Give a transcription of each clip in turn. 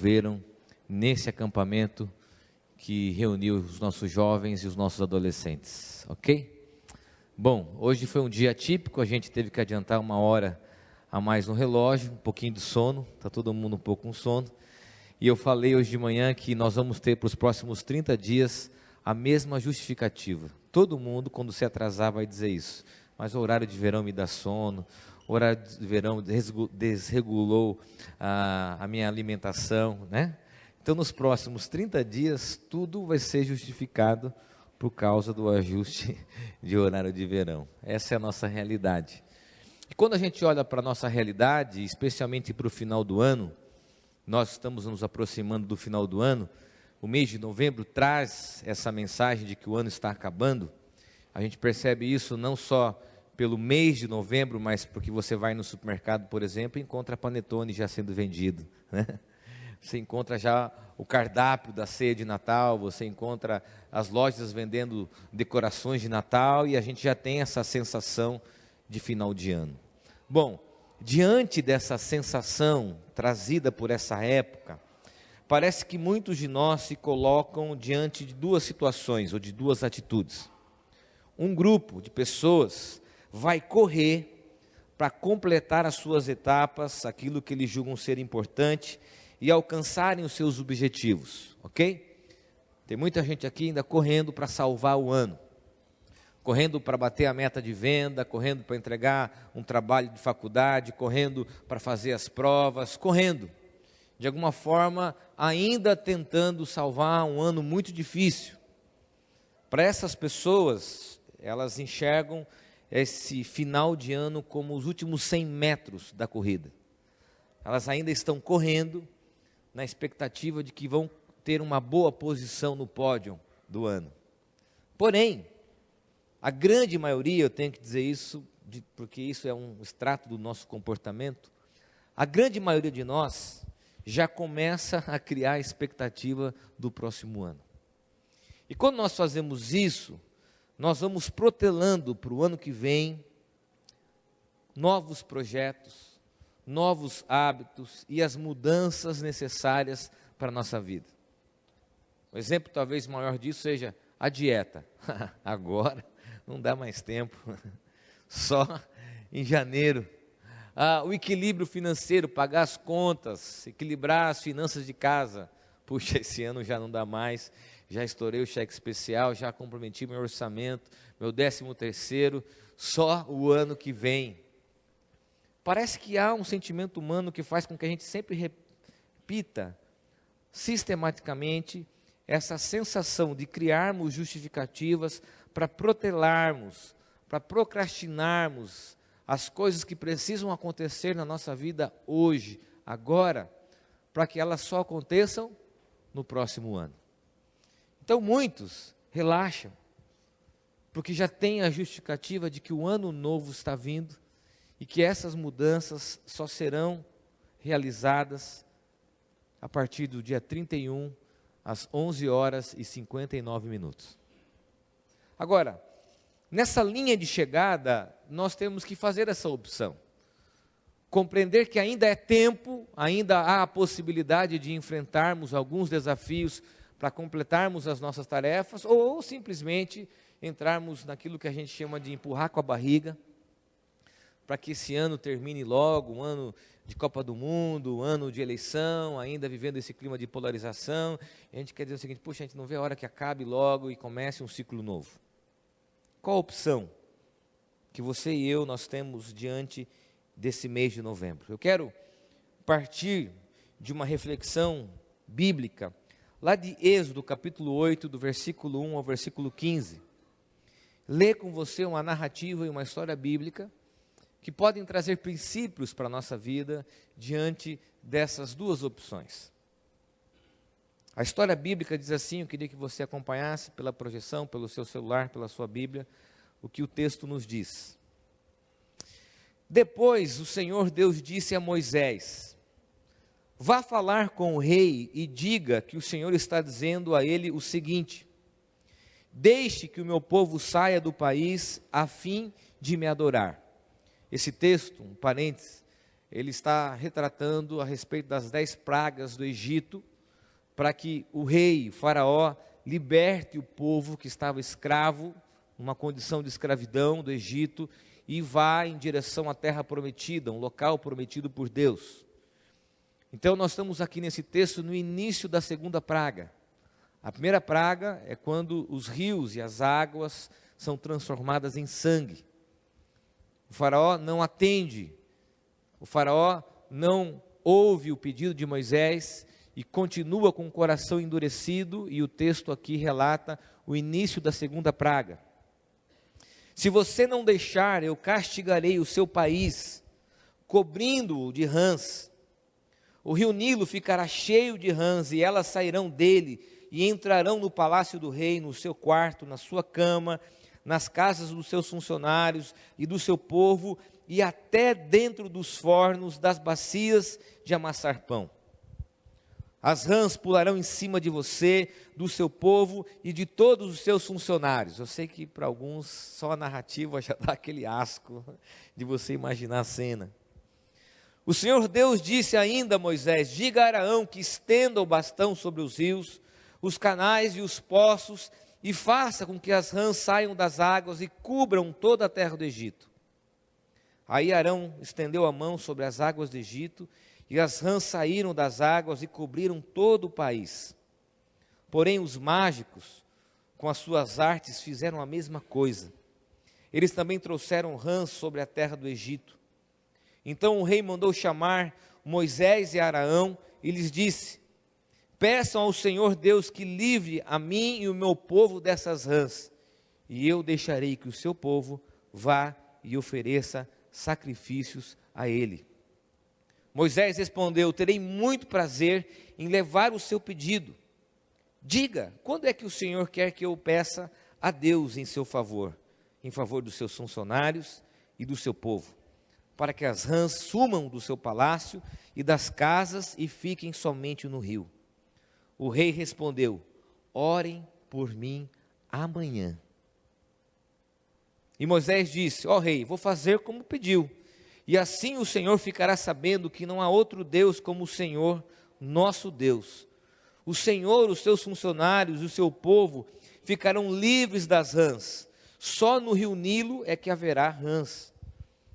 desenvolveram nesse acampamento que reuniu os nossos jovens e os nossos adolescentes, ok? Bom, hoje foi um dia atípico, a gente teve que adiantar 1 hora a mais no relógio, um pouquinho de sono, está todo mundo um pouco com sono, e eu falei hoje de manhã que nós vamos ter para os próximos 30 dias a mesma justificativa. Todo mundo, quando se atrasar, vai dizer isso, mas o horário de verão me dá sono, o horário de verão desregulou a minha alimentação, né? Então, nos próximos 30 dias, tudo vai ser justificado por causa do ajuste de horário de verão. Essa é a nossa realidade. E quando a gente olha para a nossa realidade, especialmente para o final do ano, nós estamos nos aproximando do final do ano, o mês de novembro traz essa mensagem de que o ano está acabando. A gente percebe isso não só pelo mês de novembro, mas porque você vai no supermercado, por exemplo, e encontra panetone já sendo vendido, né? Você encontra já o cardápio da ceia de Natal, você encontra as lojas vendendo decorações de Natal e a gente já tem essa sensação de final de ano. Bom, diante dessa sensação trazida por essa época, parece que muitos de nós se colocam diante de duas situações ou de duas atitudes. Um grupo de pessoas vai correr para completar as suas etapas, aquilo que eles julgam ser importante, e alcançarem os seus objetivos, ok? Tem muita gente aqui ainda correndo para salvar o ano, correndo para bater a meta de venda, correndo para entregar um trabalho de faculdade, correndo para fazer as provas, correndo, de alguma forma, ainda tentando salvar um ano muito difícil. Para essas pessoas, elas enxergam esse final de ano como os últimos 100 metros da corrida. Elas ainda estão correndo, na expectativa de que vão ter uma boa posição no pódio do ano. Porém, a grande maioria, eu tenho que dizer isso, porque isso é um extrato do nosso comportamento, a grande maioria de nós já começa a criar a expectativa do próximo ano. E quando nós fazemos isso, nós vamos protelando para o ano que vem novos projetos, novos hábitos e as mudanças necessárias para a nossa vida. Um exemplo talvez maior disso seja a dieta. Agora não dá mais tempo, só em janeiro. O equilíbrio financeiro, pagar as contas, equilibrar as finanças de casa. Puxa, esse ano já não dá mais, já estourei o cheque especial, já comprometi meu orçamento, meu 13º, só o ano que vem. Parece que há um sentimento humano que faz com que a gente sempre repita sistematicamente essa sensação de criarmos justificativas para protelarmos, para procrastinarmos as coisas que precisam acontecer na nossa vida hoje, agora, para que elas só aconteçam no próximo ano. Então muitos relaxam, porque já tem a justificativa de que o ano novo está vindo, e que essas mudanças só serão realizadas a partir do dia 31, às 11h59. Agora, nessa linha de chegada, nós temos que fazer essa opção. Compreender que ainda é tempo, ainda há a possibilidade de enfrentarmos alguns desafios para completarmos as nossas tarefas, ou simplesmente entrarmos naquilo que a gente chama de empurrar com a barriga, para que esse ano termine logo, um ano de Copa do Mundo, um ano de eleição, ainda vivendo esse clima de polarização. A gente quer dizer o seguinte: puxa, a gente não vê a hora que acabe logo e comece um ciclo novo. Qual a opção que você e eu nós temos diante desse mês de novembro? Eu quero partir de uma reflexão bíblica, lá de Êxodo, capítulo 8, do versículo 1 ao versículo 15. Ler com você uma narrativa e uma história bíblica que podem trazer princípios para a nossa vida diante dessas duas opções. A história bíblica diz assim, eu queria que você acompanhasse pela projeção, pelo seu celular, pela sua Bíblia, o que o texto nos diz. Depois o Senhor Deus disse a Moisés: vá falar com o rei e diga que o Senhor está dizendo a ele o seguinte: deixe que o meu povo saia do país a fim de me adorar. Esse texto, um parênteses, ele está retratando a respeito das 10 pragas do Egito, para que o rei, o faraó, liberte o povo que estava escravo, numa condição de escravidão do Egito, e vá em direção à terra prometida, um local prometido por Deus. Então nós estamos aqui nesse texto no início da segunda praga. A primeira praga é quando os rios e as águas são transformadas em sangue. O faraó não atende, o faraó não ouve o pedido de Moisés e continua com o coração endurecido, e o texto aqui relata o início da segunda praga. Se você não deixar, eu castigarei o seu país, cobrindo-o de rãs. O rio Nilo ficará cheio de rãs, e elas sairão dele, e entrarão no palácio do rei, no seu quarto, na sua cama, nas casas dos seus funcionários e do seu povo, e até dentro dos fornos, das bacias de amassar pão. As rãs pularão em cima de você, do seu povo e de todos os seus funcionários. Eu sei que para alguns só a narrativa já dá aquele asco de você imaginar a cena. O Senhor Deus disse ainda a Moisés: diga a Araão que estenda o bastão sobre os rios, os canais e os poços, e faça com que as rãs saiam das águas e cubram toda a terra do Egito. Aí Arão estendeu a mão sobre as águas do Egito, e as rãs saíram das águas e cobriram todo o país. Porém os mágicos, com as suas artes, fizeram a mesma coisa. Eles também trouxeram rãs sobre a terra do Egito. Então o rei mandou chamar Moisés e Araão e lhes disse: peçam ao Senhor Deus que livre a mim e o meu povo dessas rãs, e eu deixarei que o seu povo vá e ofereça sacrifícios a ele. Moisés respondeu: terei muito prazer em levar o seu pedido. Diga, quando é que o Senhor quer que eu peça a Deus em seu favor, em favor dos seus funcionários e do seu povo, para que as rãs sumam do seu palácio e das casas e fiquem somente no rio? O rei respondeu: orem por mim amanhã. E Moisés disse: ó rei, vou fazer como pediu, e assim o Senhor ficará sabendo que não há outro Deus como o Senhor, nosso Deus. O Senhor, os seus funcionários e o seu povo ficarão livres das rãs. Só no rio Nilo é que haverá rãs.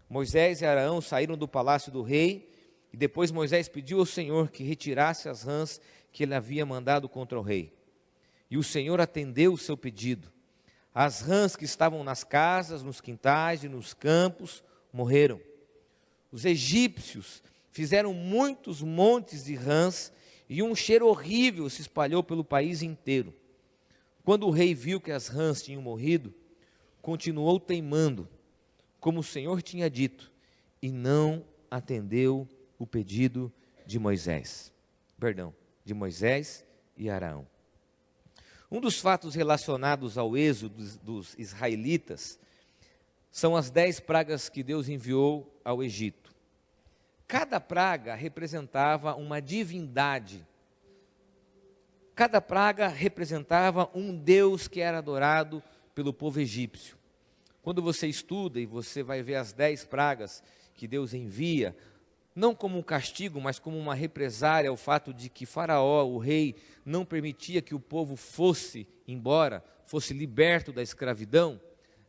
Moisés e Araão saíram do palácio do rei, e depois Moisés pediu ao Senhor que retirasse as rãs que ele havia mandado contra o rei. E o Senhor atendeu o seu pedido. As rãs que estavam nas casas, nos quintais e nos campos morreram. Os egípcios fizeram muitos montes de rãs, e um cheiro horrível se espalhou pelo país inteiro. Quando o rei viu que as rãs tinham morrido, continuou teimando, como o Senhor tinha dito, e não atendeu o pedido de Moisés. De Moisés e Araão. Um dos fatos relacionados ao êxodo dos israelitas são as 10 pragas que Deus enviou ao Egito. Cada praga representava uma divindade. Cada praga representava um Deus que era adorado pelo povo egípcio. Quando você estuda e você vai ver as 10 pragas que Deus envia, não como um castigo, mas como uma represária ao fato de que Faraó, o rei, não permitia que o povo fosse embora, fosse liberto da escravidão,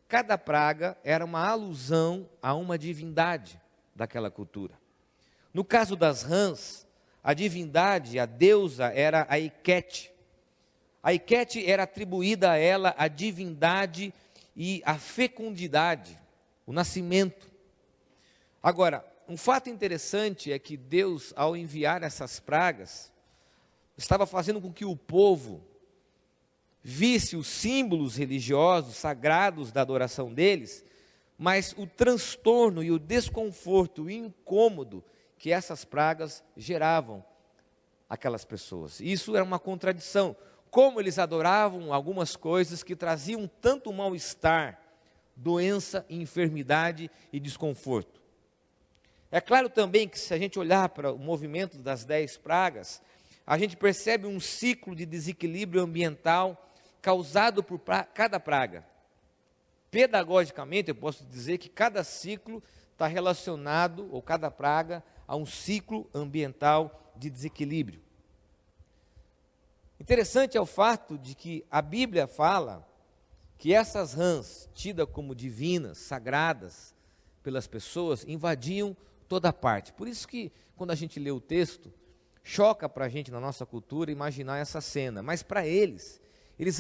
cada praga era uma alusão a uma divindade daquela cultura. No caso das rãs, a divindade, a deusa, era a Iquete. A Iquete era atribuída a ela a divindade e a fecundidade, o nascimento. Agora, um fato interessante é que Deus, ao enviar essas pragas, estava fazendo com que o povo visse os símbolos religiosos, sagrados da adoração deles, mas o transtorno e o desconforto, o incômodo que essas pragas geravam aquelas pessoas. Isso era uma contradição. Como eles adoravam algumas coisas que traziam tanto mal-estar, doença, enfermidade e desconforto. É claro também que se a gente olhar para o movimento das 10 pragas, a gente percebe um ciclo de desequilíbrio ambiental causado por cada praga. Pedagogicamente, eu posso dizer que cada ciclo está relacionado, ou cada praga, a um ciclo ambiental de desequilíbrio. Interessante é o fato de que a Bíblia fala que essas rãs, tidas como divinas, sagradas pelas pessoas, invadiam toda parte. Por isso que, quando a gente lê o texto, choca para a gente, na nossa cultura, imaginar essa cena. Mas para eles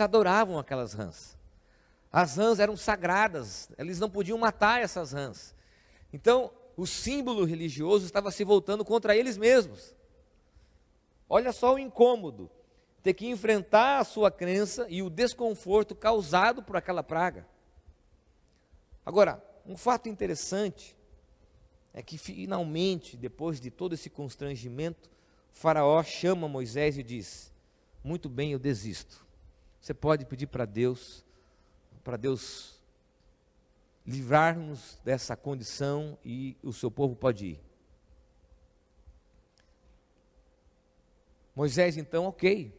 adoravam aquelas rãs. As rãs eram sagradas, eles não podiam matar essas rãs. Então, o símbolo religioso estava se voltando contra eles mesmos. Olha só o incômodo, ter que enfrentar a sua crença e o desconforto causado por aquela praga. Agora, um fato interessante é que finalmente, depois de todo esse constrangimento, Faraó chama Moisés e diz: muito bem, eu desisto. Você pode pedir para Deus livrar-nos dessa condição e o seu povo pode ir. Moisés então, ok,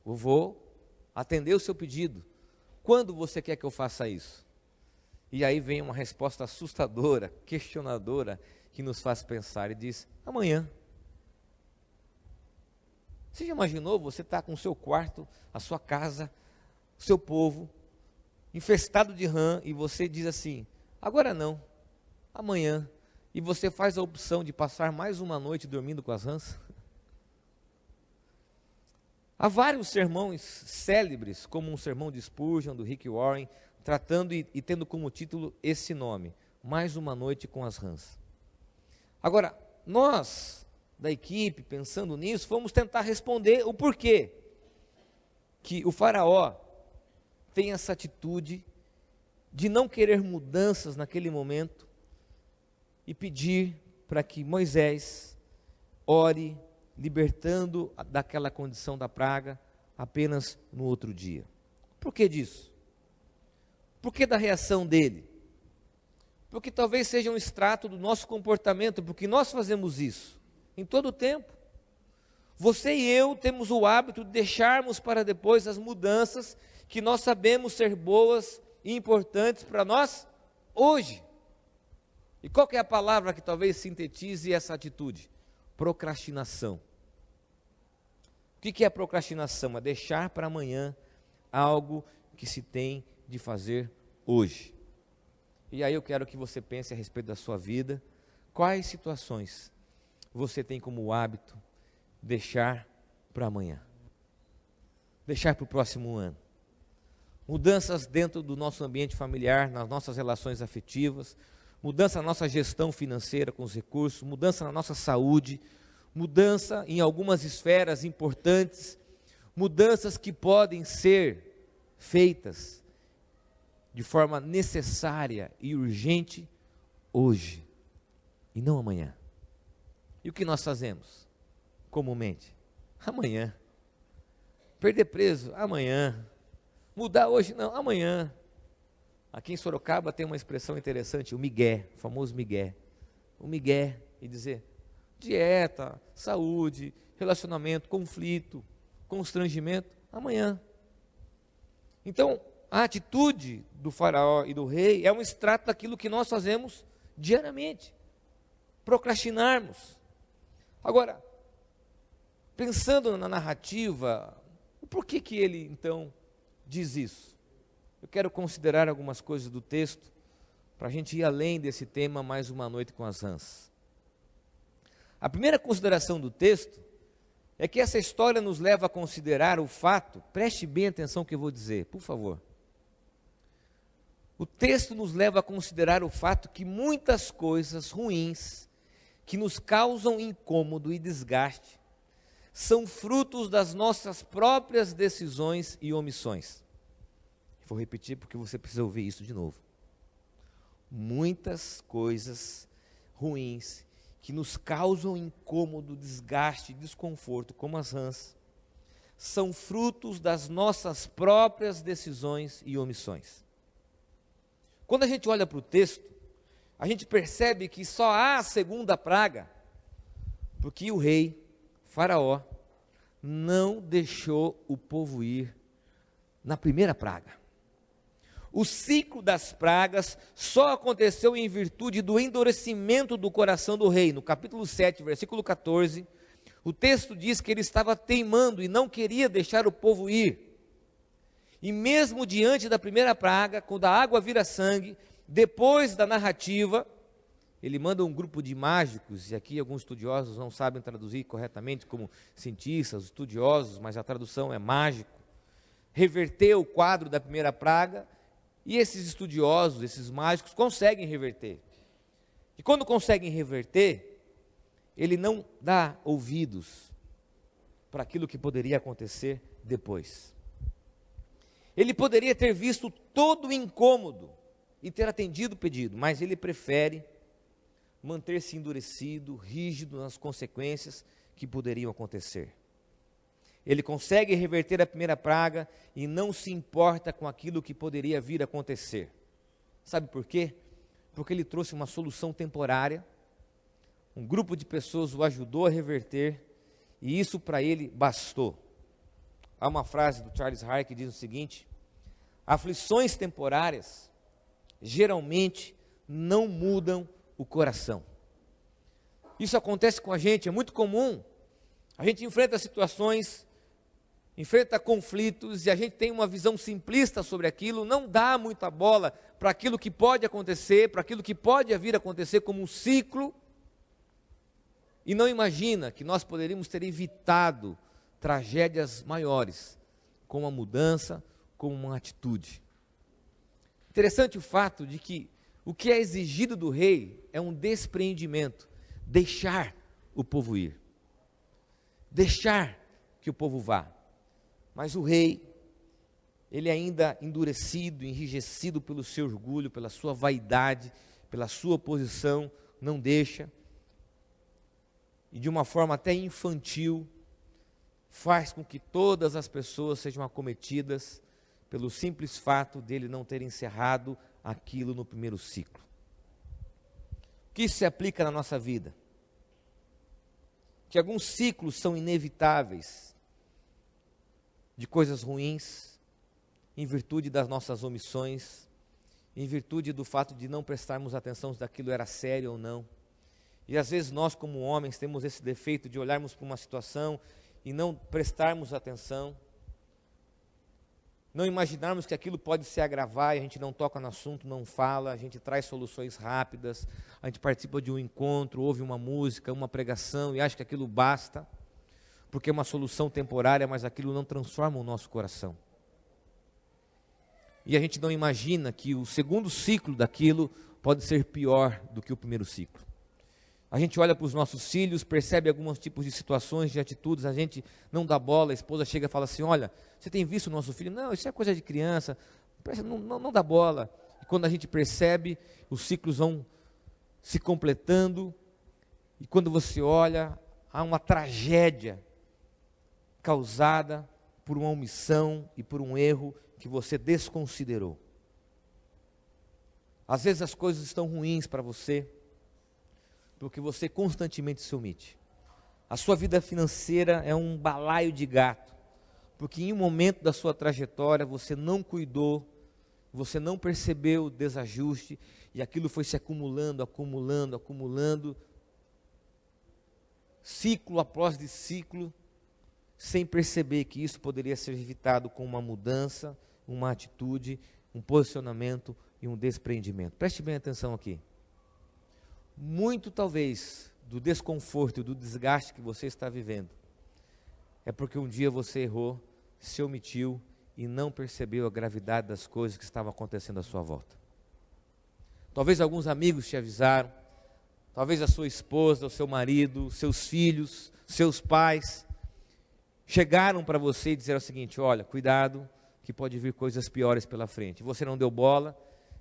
eu vou atender o seu pedido. Quando você quer que eu faça isso? E aí vem uma resposta assustadora, questionadora, que nos faz pensar e diz: amanhã. Você já imaginou, você está com o seu quarto, a sua casa, o seu povo, infestado de rã, e você diz assim: agora não, amanhã. E você faz a opção de passar mais uma noite dormindo com as rãs? Há vários sermões célebres, como um sermão de Spurgeon, do Rick Warren, tratando e tendo como título esse nome: Mais uma Noite com as Rãs. Agora, nós da equipe, pensando nisso, fomos tentar responder o porquê que o Faraó tem essa atitude de não querer mudanças naquele momento e pedir para que Moisés ore, libertando daquela condição da praga apenas no outro dia. Por que disso? Por que da reação dele? Porque talvez seja um extrato do nosso comportamento, porque nós fazemos isso em todo o tempo. Você e eu temos o hábito de deixarmos para depois as mudanças que nós sabemos ser boas e importantes para nós hoje. E qual que é a palavra que talvez sintetize essa atitude? Procrastinação. O que é procrastinação? É deixar para amanhã algo que se tem de fazer hoje. E aí eu quero que você pense a respeito da sua vida. Quais situações você tem como hábito deixar para amanhã? Deixar para o próximo ano. Mudanças dentro do nosso ambiente familiar, nas nossas relações afetivas, mudança na nossa gestão financeira com os recursos, mudança na nossa saúde, mudança em algumas esferas importantes, mudanças que podem ser feitas de forma necessária e urgente hoje e não amanhã. E o que nós fazemos comumente? Amanhã. Perder preso? Amanhã. Mudar hoje? Não, amanhã. Aqui em Sorocaba tem uma expressão interessante, o migué, o famoso migué. O migué, e dizer, dieta, saúde, relacionamento, conflito, constrangimento, amanhã. Então, a atitude do faraó e do rei é um extrato daquilo que nós fazemos diariamente. Procrastinarmos. Agora, pensando na narrativa, por que ele então diz isso? Eu quero considerar algumas coisas do texto, para a gente ir além desse tema, mais uma noite com as rãs. A primeira consideração do texto é que essa história nos leva a considerar o fato, preste bem atenção no que eu vou dizer, por favor. O texto nos leva a considerar o fato que muitas coisas ruins, que nos causam incômodo e desgaste, são frutos das nossas próprias decisões e omissões. Vou repetir porque você precisa ouvir isso de novo. Muitas coisas ruins que nos causam incômodo, desgaste, desconforto, como as rãs, são frutos das nossas próprias decisões e omissões. Quando a gente olha para o texto, a gente percebe que só há a segunda praga, porque o rei, Faraó, não deixou o povo ir na primeira praga. O ciclo das pragas só aconteceu em virtude do endurecimento do coração do rei. No capítulo 7, versículo 14, o texto diz que ele estava teimando e não queria deixar o povo ir. E mesmo diante da primeira praga, quando a água vira sangue, depois da narrativa, ele manda um grupo de mágicos, e aqui alguns estudiosos não sabem traduzir corretamente como cientistas, estudiosos, mas a tradução é mágico, reverter o quadro da primeira praga, e esses estudiosos, esses mágicos, conseguem reverter. E quando conseguem reverter, ele não dá ouvidos para aquilo que poderia acontecer depois. Ele poderia ter visto todo o incômodo e ter atendido o pedido, mas ele prefere manter-se endurecido, rígido nas consequências que poderiam acontecer. Ele consegue reverter a primeira praga e não se importa com aquilo que poderia vir a acontecer. Sabe por quê? Porque ele trouxe uma solução temporária, um grupo de pessoas o ajudou a reverter, e isso para ele bastou. Há uma frase do Charles Harry que diz o seguinte: aflições temporárias geralmente não mudam o coração. Isso acontece com a gente, é muito comum. A gente enfrenta situações, enfrenta conflitos, e a gente tem uma visão simplista sobre aquilo, não dá muita bola para aquilo que pode acontecer, para aquilo que pode vir a acontecer como um ciclo, e não imagina que nós poderíamos ter evitado tragédias maiores com uma mudança, com uma atitude. Interessante o fato de que o que é exigido do rei é um despreendimento, deixar o povo ir, deixar que o povo vá. Mas o rei, ele ainda endurecido, enrijecido pelo seu orgulho, pela sua vaidade, pela sua posição, não deixa, e de uma forma até infantil, faz com que todas as pessoas sejam acometidas pelo simples fato dele não ter encerrado aquilo no primeiro ciclo. O que isso se aplica na nossa vida? Que alguns ciclos são inevitáveis de coisas ruins, em virtude das nossas omissões, em virtude do fato de não prestarmos atenção se aquilo era sério ou não. E às vezes nós, como homens, temos esse defeito de olharmos para uma situação e não prestarmos atenção, não imaginarmos que aquilo pode se agravar, e a gente não toca no assunto, não fala, a gente traz soluções rápidas, a gente participa de um encontro, ouve uma música, uma pregação e acha que aquilo basta, porque é uma solução temporária, mas aquilo não transforma o nosso coração. E a gente não imagina que o segundo ciclo daquilo pode ser pior do que o primeiro ciclo. A gente olha para os nossos filhos, percebe alguns tipos de situações, de atitudes, a gente não dá bola, a esposa chega e fala assim: olha, você tem visto o nosso filho? Não, isso é coisa de criança, não dá bola. E quando a gente percebe, os ciclos vão se completando, e quando você olha, há uma tragédia causada por uma omissão e por um erro que você desconsiderou. Às vezes as coisas estão ruins para você, porque você constantemente se omite. A sua vida financeira é um balaio de gato, porque em um momento da sua trajetória você não cuidou, você não percebeu o desajuste, e aquilo foi se acumulando, ciclo após de ciclo, sem perceber que isso poderia ser evitado com uma mudança, uma atitude, um posicionamento e um despreendimento. Preste bem atenção aqui. Muito talvez do desconforto e do desgaste que você está vivendo é porque um dia você errou, se omitiu e não percebeu a gravidade das coisas que estavam acontecendo à sua volta. Talvez alguns amigos te avisaram, talvez a sua esposa, o seu marido, seus filhos, seus pais chegaram para você e disseram o seguinte: olha, cuidado que pode vir coisas piores pela frente. Você não deu bola,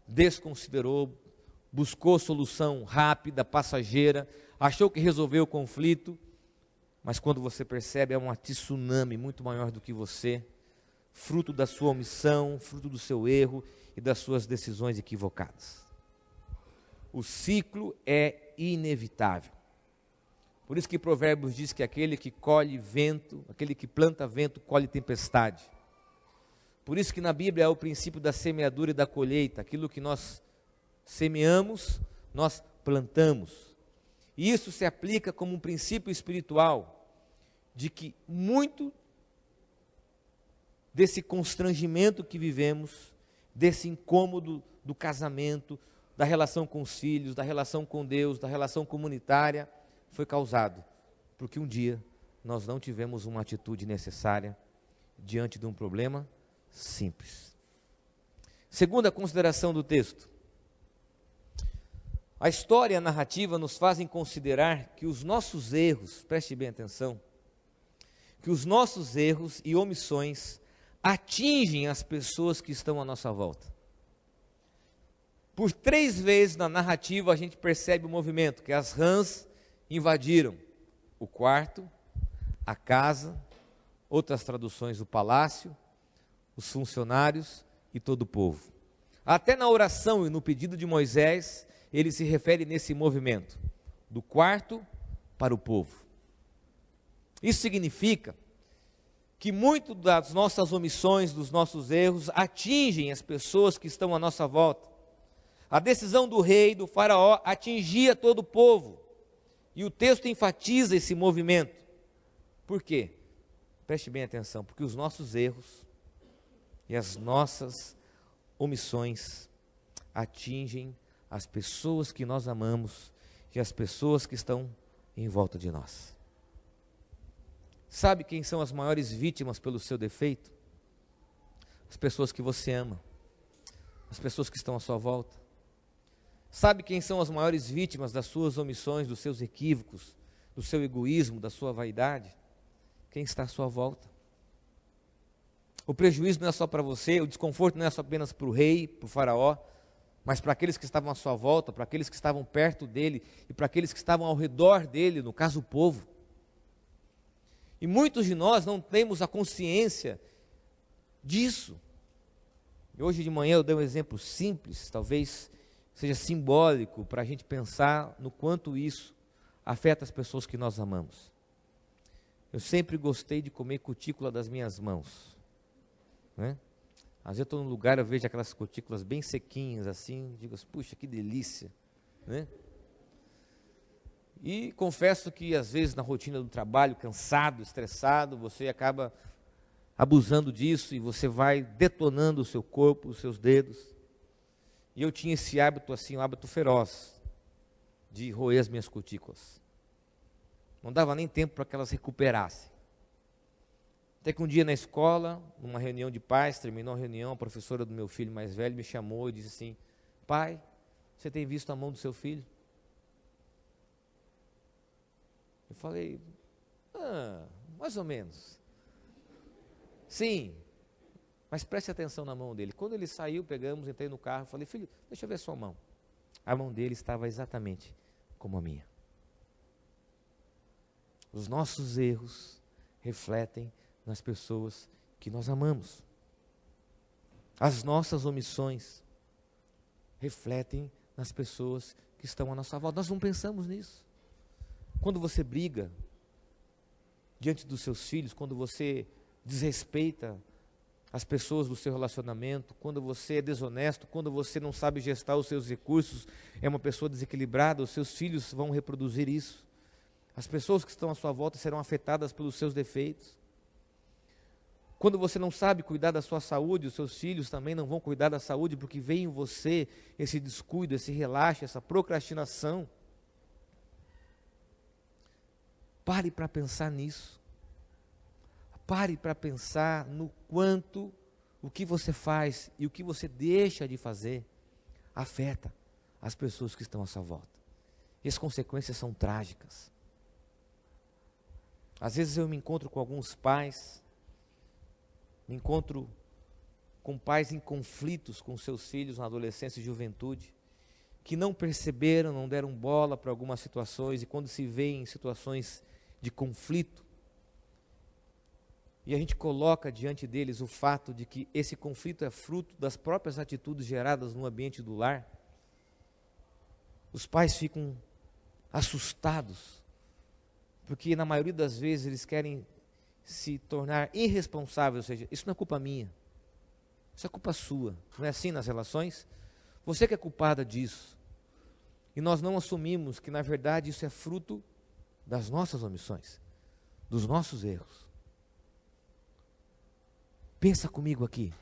desconsiderou, buscou solução rápida, passageira, achou que resolveu o conflito, mas quando você percebe é um tsunami muito maior do que você, fruto da sua omissão, fruto do seu erro e das suas decisões equivocadas. O ciclo é inevitável. Por isso que Provérbios diz que aquele que colhe vento, aquele que planta vento, colhe tempestade. Por isso que na Bíblia é o princípio da semeadura e da colheita. Aquilo que nós semeamos, nós plantamos. E isso se aplica como um princípio espiritual, de que muito desse constrangimento que vivemos, desse incômodo do casamento, da relação com os filhos, da relação com Deus, da relação comunitária, foi causado porque um dia nós não tivemos uma atitude necessária diante de um problema simples. Segunda consideração do texto. A história e a narrativa nos fazem considerar que os nossos erros, preste bem atenção, que os nossos erros e omissões atingem as pessoas que estão à nossa volta. Por 3 vezes na narrativa a gente percebe o movimento, que as rãs invadiram o quarto, a casa, outras traduções, o palácio, os funcionários e todo o povo. Até na oração e no pedido de Moisés, ele se refere nesse movimento, do quarto para o povo. Isso significa que muito das nossas omissões, dos nossos erros, atingem as pessoas que estão à nossa volta. A decisão do rei, do faraó, atingia todo o povo. E o texto enfatiza esse movimento. Por quê? Preste bem atenção, porque os nossos erros e as nossas omissões atingem as pessoas que nós amamos e as pessoas que estão em volta de nós. Sabe quem são as maiores vítimas pelo seu defeito? As pessoas que você ama, as pessoas que estão à sua volta. Sabe quem são as maiores vítimas das suas omissões, dos seus equívocos, do seu egoísmo, da sua vaidade? Quem está à sua volta. O prejuízo não é só para você, o desconforto não é só apenas para o rei, para o faraó, mas para aqueles que estavam à sua volta, para aqueles que estavam perto dele e para aqueles que estavam ao redor dele, no caso o povo. E muitos de nós não temos a consciência disso. E hoje de manhã eu dei um exemplo simples, talvez seja simbólico para a gente pensar no quanto isso afeta as pessoas que nós amamos. Eu sempre gostei de comer cutícula das minhas mãos, né? Às vezes eu estou num lugar, eu vejo aquelas cutículas bem sequinhas assim, digo, puxa, que delícia, né? E confesso que às vezes na rotina do trabalho, cansado, estressado, você acaba abusando disso e você vai detonando o seu corpo, os seus dedos. E eu tinha esse hábito assim, um hábito feroz, de roer as minhas cutículas. Não dava nem tempo para que elas recuperassem. Até que um dia na escola, numa reunião de pais, terminou a reunião, a professora do meu filho mais velho me chamou e disse assim: pai, você tem visto a mão do seu filho? Eu falei, mais ou menos. Sim, mas preste atenção na mão dele. Quando ele saiu, pegamos, entrei no carro, falei, filho, deixa eu ver a sua mão. A mão dele estava exatamente como a minha. Os nossos erros refletem nas pessoas que nós amamos. As nossas omissões refletem nas pessoas que estão à nossa volta. Nós não pensamos nisso. Quando você briga diante dos seus filhos, quando você desrespeita as pessoas do seu relacionamento, quando você é desonesto, quando você não sabe gestar os seus recursos, é uma pessoa desequilibrada, os seus filhos vão reproduzir isso. As pessoas que estão à sua volta serão afetadas pelos seus defeitos. Quando você não sabe cuidar da sua saúde, os seus filhos também não vão cuidar da saúde, porque vem em você esse descuido, esse relaxo, essa procrastinação. Pare para pensar nisso. Pare para pensar no quanto o que você faz e o que você deixa de fazer afeta as pessoas que estão à sua volta. E as consequências são trágicas. Às vezes eu me encontro com alguns pais, me encontro com pais em conflitos com seus filhos na adolescência e juventude, que não perceberam, não deram bola para algumas situações, e quando se vê em situações de conflito, e a gente coloca diante deles o fato de que esse conflito é fruto das próprias atitudes geradas no ambiente do lar, os pais ficam assustados, porque na maioria das vezes eles querem se tornar irresponsáveis, ou seja, isso não é culpa minha, Isso é culpa sua. Não é assim nas relações? Você que é culpada disso. E nós não assumimos que, na verdade, isso é fruto das nossas omissões, dos nossos erros. Pensa comigo aqui.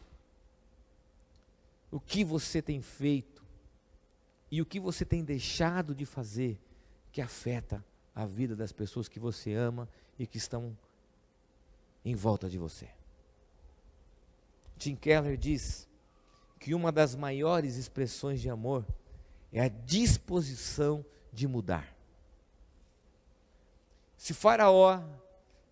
O que você tem feito e o que você tem deixado de fazer que afeta a vida das pessoas que você ama e que estão em volta de você. Tim Keller diz que uma das maiores expressões de amor é a disposição de mudar. Se Faraó,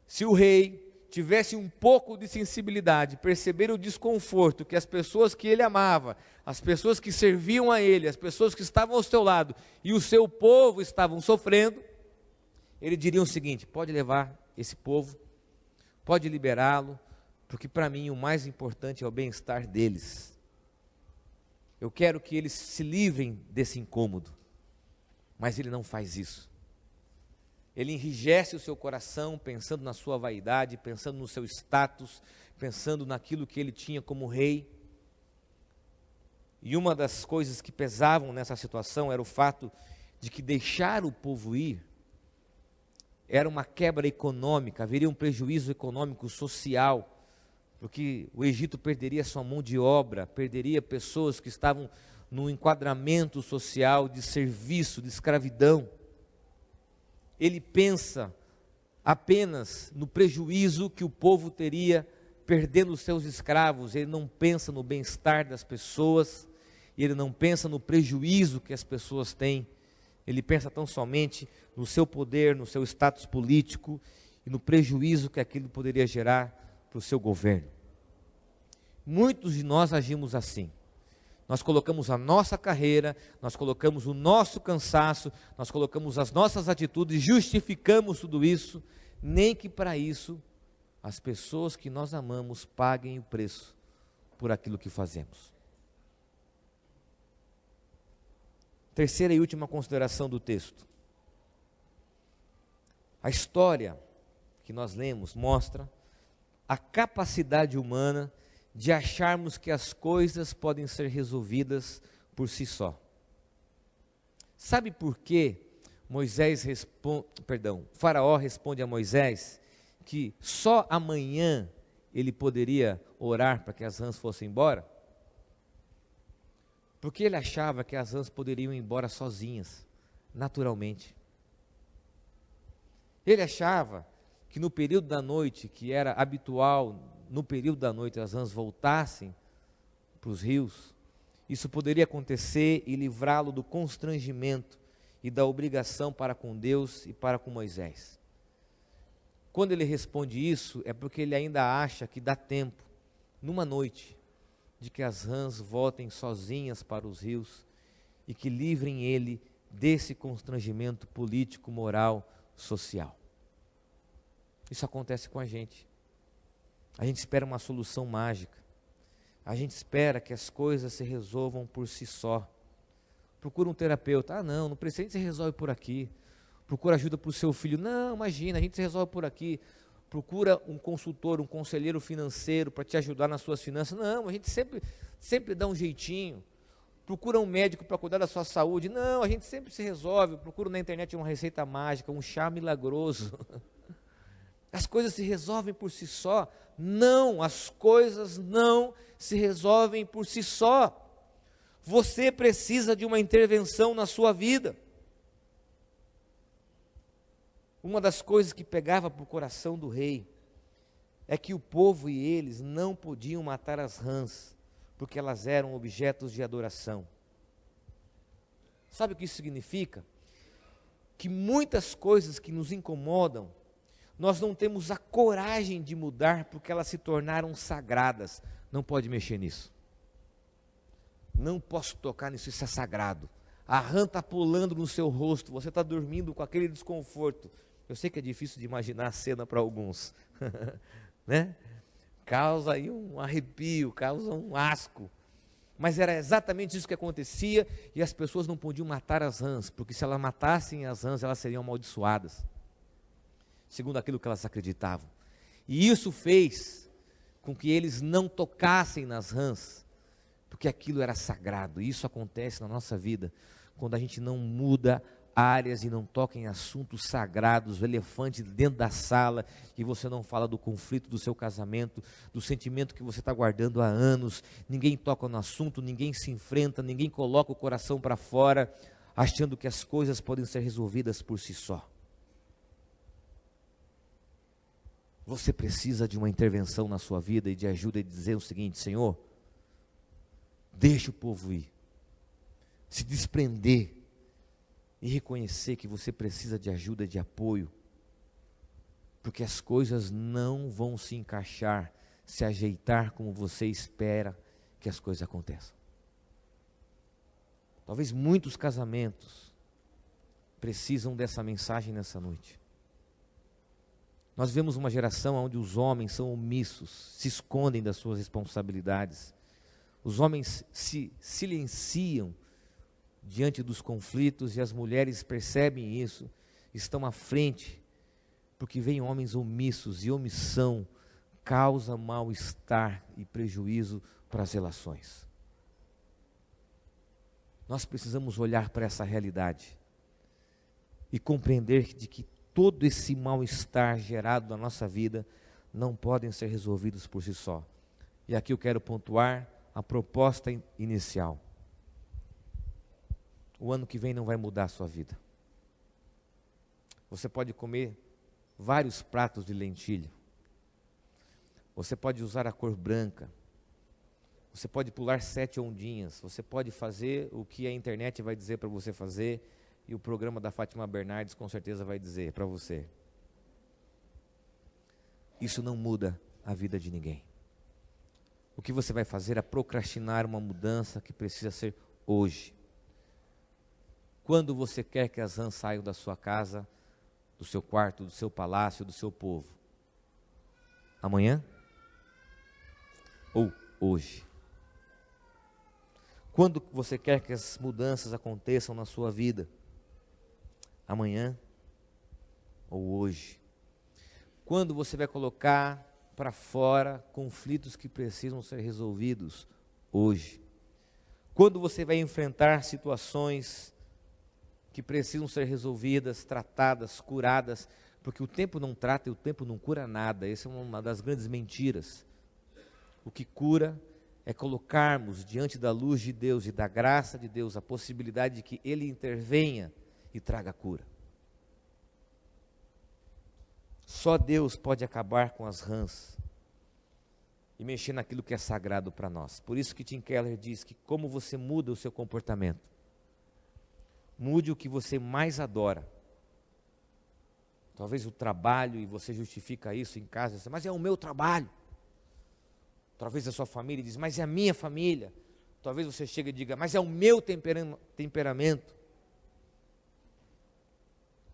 se o rei tivesse um pouco de sensibilidade, perceber o desconforto que as pessoas que ele amava, as pessoas que serviam a ele, as pessoas que estavam ao seu lado e o seu povo estavam sofrendo, ele diria o seguinte: pode levar esse povo, pode liberá-lo, porque para mim o mais importante é o bem-estar deles. Eu quero que eles se livrem desse incômodo, mas ele não faz isso. Ele enrijece o seu coração pensando na sua vaidade, pensando no seu status, pensando naquilo que ele tinha como rei. E uma das coisas que pesavam nessa situação era o fato de que deixar o povo ir era uma quebra econômica, haveria um prejuízo econômico, social, porque o Egito perderia sua mão de obra, perderia pessoas que estavam no enquadramento social de serviço, de escravidão. Ele pensa apenas no prejuízo que o povo teria perdendo os seus escravos, ele não pensa no bem-estar das pessoas, ele não pensa no prejuízo que as pessoas têm, ele pensa tão somente no seu poder, no seu status político e no prejuízo que aquilo poderia gerar para o seu governo. Muitos de nós agimos assim. Nós colocamos a nossa carreira, nós colocamos o nosso cansaço, nós colocamos as nossas atitudes, justificamos tudo isso, nem que para isso as pessoas que nós amamos paguem o preço por aquilo que fazemos. Terceira e última consideração do texto. A história que nós lemos mostra a capacidade humana de acharmos que as coisas podem ser resolvidas por si só. Sabe por que Faraó responde a Moisés que só amanhã ele poderia orar para que as rãs fossem embora? Porque ele achava que as rãs poderiam ir embora sozinhas, naturalmente. Ele achava que no período da noite, que era habitual, no período da noite as rãs voltassem para os rios, isso poderia acontecer e livrá-lo do constrangimento e da obrigação para com Deus e para com Moisés. Quando ele responde isso, é porque ele ainda acha que dá tempo, numa noite, de que as rãs voltem sozinhas para os rios e que livrem ele desse constrangimento político, moral, social. Isso acontece com a gente. A gente espera uma solução mágica. A gente espera que as coisas se resolvam por si só. Procura um terapeuta. Não precisa, se resolve por aqui. Procura ajuda para o seu filho. Não, imagina, a gente se resolve por aqui. Procura um consultor, um conselheiro financeiro para te ajudar nas suas finanças. Não, a gente sempre dá um jeitinho. Procura um médico para cuidar da sua saúde. Não, a gente sempre se resolve. Procura na internet uma receita mágica, um chá milagroso. As coisas se resolvem por si só. Não, as coisas não se resolvem por si só. Você precisa de uma intervenção na sua vida. Uma das coisas que pegava para o coração do rei é que o povo e eles não podiam matar as rãs, porque elas eram objetos de adoração. Sabe o que isso significa? Que muitas coisas que nos incomodam, nós não temos a coragem de mudar porque elas se tornaram sagradas. Não pode mexer nisso. Não posso tocar nisso, isso é sagrado. A rã está pulando no seu rosto, você está dormindo com aquele desconforto. Eu sei que é difícil de imaginar a cena para alguns, né? Causa aí um arrepio, causa um asco. Mas era exatamente isso que acontecia e as pessoas não podiam matar as rãs, porque se elas matassem as rãs, elas seriam amaldiçoadas, segundo aquilo que elas acreditavam. E isso fez com que eles não tocassem nas rãs, porque aquilo era sagrado. E isso acontece na nossa vida, quando a gente não muda áreas e não toca em assuntos sagrados, o elefante dentro da sala, e você não fala do conflito do seu casamento, do sentimento que você está guardando há anos, ninguém toca no assunto, ninguém se enfrenta, ninguém coloca o coração para fora, achando que as coisas podem ser resolvidas por si só. Você precisa de uma intervenção na sua vida e de ajuda e dizer o seguinte: Senhor, deixa o povo ir, se desprender e reconhecer que você precisa de ajuda e de apoio, porque as coisas não vão se encaixar, se ajeitar como você espera que as coisas aconteçam. Talvez muitos casamentos precisam dessa mensagem nessa noite. Nós vemos uma geração onde os homens são omissos, se escondem das suas responsabilidades. Os homens se silenciam diante dos conflitos e as mulheres percebem isso, estão à frente, porque vêm homens omissos, e omissão causa mal-estar e prejuízo para as relações. Nós precisamos olhar para essa realidade e compreender de que todo esse mal-estar gerado na nossa vida não podem ser resolvidos por si só. E aqui eu quero pontuar a proposta inicial. O ano que vem não vai mudar a sua vida. Você pode comer vários pratos de lentilha. Você pode usar a cor branca. Você pode pular 7 ondinhas. Você pode fazer o que a internet vai dizer para você fazer. E o programa da Fátima Bernardes com certeza vai dizer para você. Isso não muda a vida de ninguém. O que você vai fazer é procrastinar uma mudança que precisa ser hoje. Quando você quer que as rãs saiam da sua casa, do seu quarto, do seu palácio, do seu povo? Amanhã? Ou hoje? Quando você quer que as mudanças aconteçam na sua vida? Amanhã ou hoje? Quando você vai colocar para fora conflitos que precisam ser resolvidos? Hoje. Quando você vai enfrentar situações que precisam ser resolvidas, tratadas, curadas, porque o tempo não trata e o tempo não cura nada. Essa é uma das grandes mentiras. O que cura é colocarmos diante da luz de Deus e da graça de Deus a possibilidade de que Ele intervenha e traga cura. Só Deus pode acabar com as rãs e mexer naquilo que é sagrado para nós. Por isso que Tim Keller diz que como você muda o seu comportamento, mude o que você mais adora. Talvez o trabalho, e você justifica isso em casa, mas é o meu trabalho. Talvez a sua família diz, mas é a minha família. Talvez você chegue e diga, mas é o meu temperamento.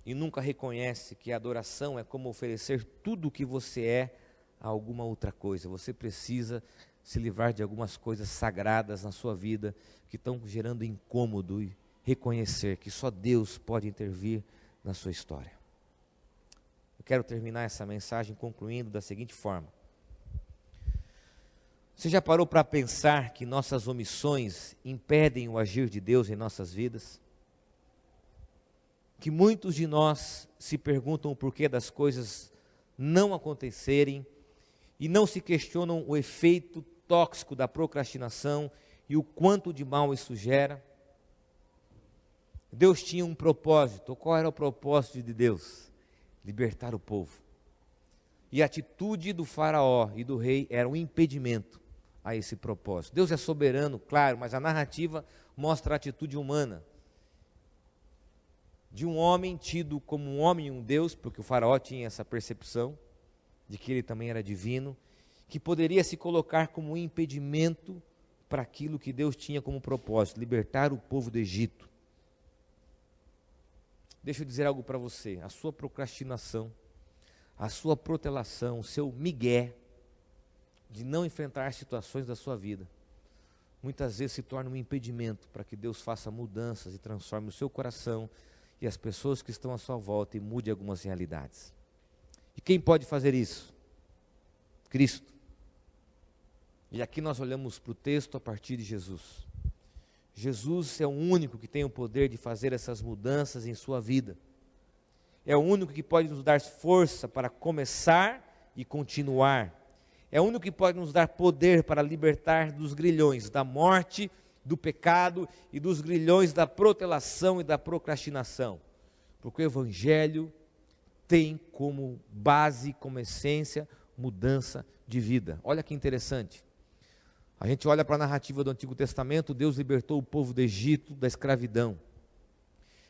E nunca reconhece que a adoração é como oferecer tudo o que você é a alguma outra coisa. Você precisa se livrar de algumas coisas sagradas na sua vida que estão gerando incômodo e reconhecer que só Deus pode intervir na sua história. Eu quero terminar essa mensagem concluindo da seguinte forma. Você já parou para pensar que nossas omissões impedem o agir de Deus em nossas vidas? Que muitos de nós se perguntam o porquê das coisas não acontecerem e não se questionam o efeito tóxico da procrastinação e o quanto de mal isso gera? Deus tinha um propósito. Qual era o propósito de Deus? Libertar o povo. E a atitude do faraó e do rei era um impedimento a esse propósito. Deus é soberano, claro, mas a narrativa mostra a atitude humana de um homem tido como um homem e um Deus, porque o faraó tinha essa percepção de que ele também era divino, que poderia se colocar como um impedimento para aquilo que Deus tinha como propósito, libertar o povo do Egito. Deixa eu dizer algo para você, a sua procrastinação, a sua protelação, o seu migué de não enfrentar situações da sua vida, muitas vezes se torna um impedimento para que Deus faça mudanças e transforme o seu coração e as pessoas que estão à sua volta e mude algumas realidades. E quem pode fazer isso? Cristo. E aqui nós olhamos para o texto a partir de Jesus. Jesus é o único que tem o poder de fazer essas mudanças em sua vida. É o único que pode nos dar força para começar e continuar. É o único que pode nos dar poder para libertar dos grilhões da morte, do pecado e dos grilhões da protelação e da procrastinação. Porque o Evangelho tem como base, como essência, mudança de vida. Olha que interessante. A gente olha para a narrativa do Antigo Testamento, Deus libertou o povo do Egito da escravidão.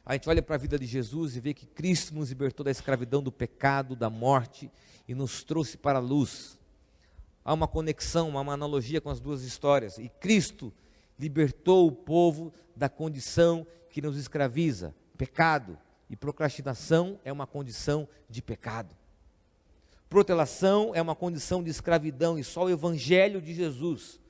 A gente olha para a vida de Jesus e vê que Cristo nos libertou da escravidão, do pecado, da morte e nos trouxe para a luz. Há uma conexão, uma analogia com as duas histórias. E Cristo libertou o povo da condição que nos escraviza, pecado. E procrastinação é uma condição de pecado. Protelação é uma condição de escravidão e só o Evangelho de Jesus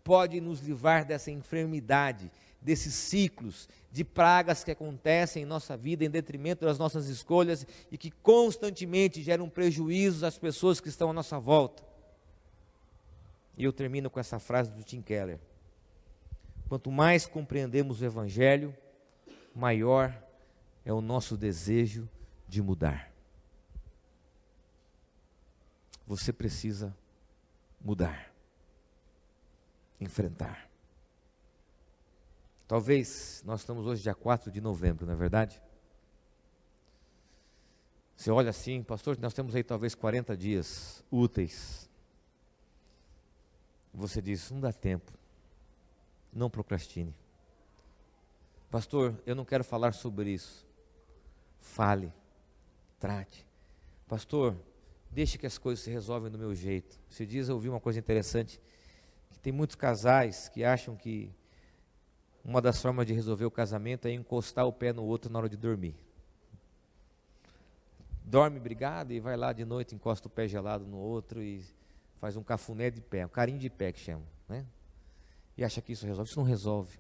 pode nos livrar dessa enfermidade, desses ciclos de pragas que acontecem em nossa vida em detrimento das nossas escolhas e que constantemente geram prejuízos às pessoas que estão à nossa volta. E eu termino com essa frase do Tim Keller: quanto mais compreendemos o Evangelho, maior é o nosso desejo de mudar. Você precisa mudar, enfrentar. Talvez, nós estamos hoje dia 4 de novembro, não é verdade? Você olha assim, pastor, nós temos aí talvez 40 dias úteis. Você diz, não dá tempo, não procrastine. Pastor, eu não quero falar sobre isso. Fale, trate. Pastor, deixe que as coisas se resolvem do meu jeito. Esses dias eu ouvi uma coisa interessante, que tem muitos casais que acham que uma das formas de resolver o casamento é encostar o pé no outro na hora de dormir. Dorme brigado e vai lá de noite, encosta o pé gelado no outro e faz um cafuné de pé, um carinho de pé que chama, né? E acha que isso resolve. Isso não resolve.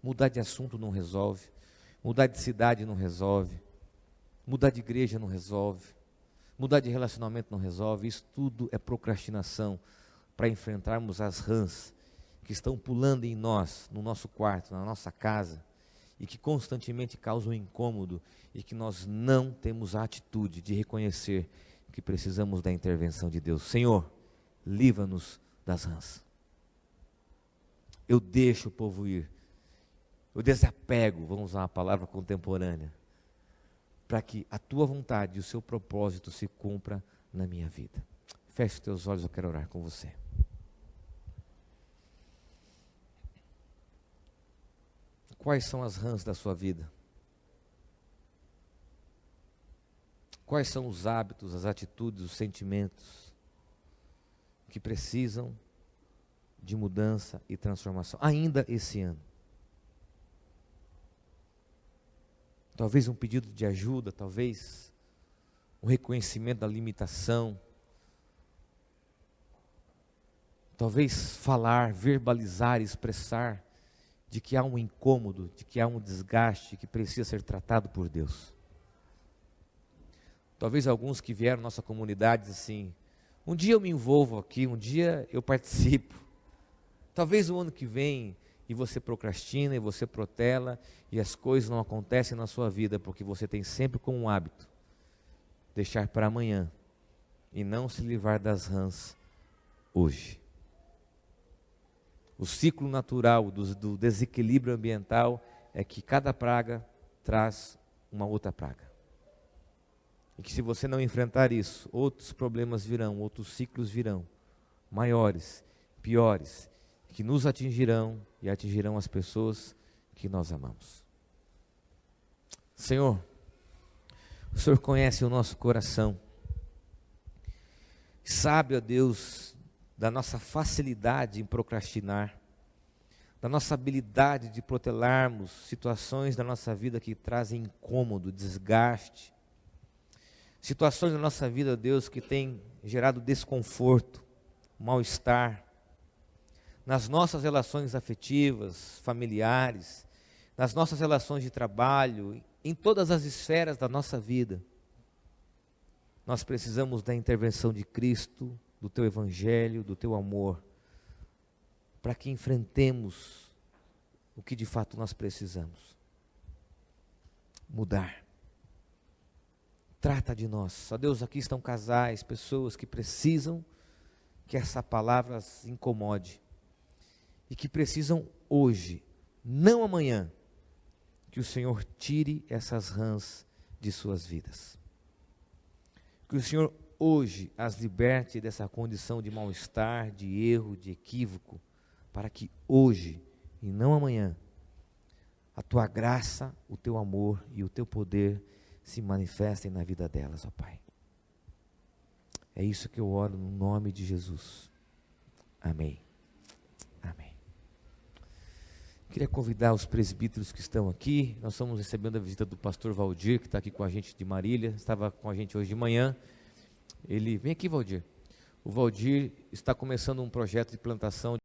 Mudar de assunto não resolve. Mudar de cidade não resolve. Mudar de igreja não resolve. Mudar de relacionamento não resolve. Isso tudo é procrastinação para enfrentarmos as rãs que estão pulando em nós, no nosso quarto, na nossa casa, e que constantemente causam incômodo, e que nós não temos a atitude de reconhecer que precisamos da intervenção de Deus. Senhor, livra-nos das rãs. Eu deixo o povo ir. Eu desapego, vamos usar uma palavra contemporânea, para que a tua vontade e o seu propósito se cumpra na minha vida. Feche os teus olhos, eu quero orar com você. Quais são as rãs da sua vida? Quais são os hábitos, as atitudes, os sentimentos que precisam de mudança e transformação, ainda esse ano? Talvez um pedido de ajuda, talvez um reconhecimento da limitação, talvez falar, verbalizar, expressar de que há um incômodo, de que há um desgaste que precisa ser tratado por Deus. Talvez alguns que vieram à nossa comunidade assim, um dia eu me envolvo aqui, um dia eu participo. Talvez o ano que vem e você procrastina e você protela e as coisas não acontecem na sua vida porque você tem sempre como um hábito deixar para amanhã e não se livrar das rãs hoje. O ciclo natural do desequilíbrio ambiental é que cada praga traz uma outra praga. E que se você não enfrentar isso, outros problemas virão, outros ciclos virão, maiores, piores, que nos atingirão e atingirão as pessoas que nós amamos. Senhor, o Senhor conhece o nosso coração, sabe, ó Deus, da nossa facilidade em procrastinar, da nossa habilidade de protelarmos situações da nossa vida que trazem incômodo, desgaste, situações da nossa vida, Deus, que têm gerado desconforto, mal-estar, nas nossas relações afetivas, familiares, nas nossas relações de trabalho, em todas as esferas da nossa vida. Nós precisamos da intervenção de Cristo do Teu Evangelho, do Teu amor, para que enfrentemos o que de fato nós precisamos. Mudar. Trata de nós. Ó Deus, aqui estão casais, pessoas que precisam que essa palavra as incomode. E que precisam hoje, não amanhã, que o Senhor tire essas rãs de suas vidas. Que o Senhor hoje as liberte dessa condição de mal-estar, de erro, de equívoco, para que hoje, e não amanhã, a Tua graça, o Teu amor e o Teu poder se manifestem na vida delas, ó Pai. É isso que eu oro no nome de Jesus. Amém. Amém. Queria convidar os presbíteros que estão aqui. Nós estamos recebendo a visita do pastor Valdir, que está aqui com a gente de Marília. Estava com a gente hoje de manhã. Vem aqui, Valdir. O Valdir está começando um projeto de plantação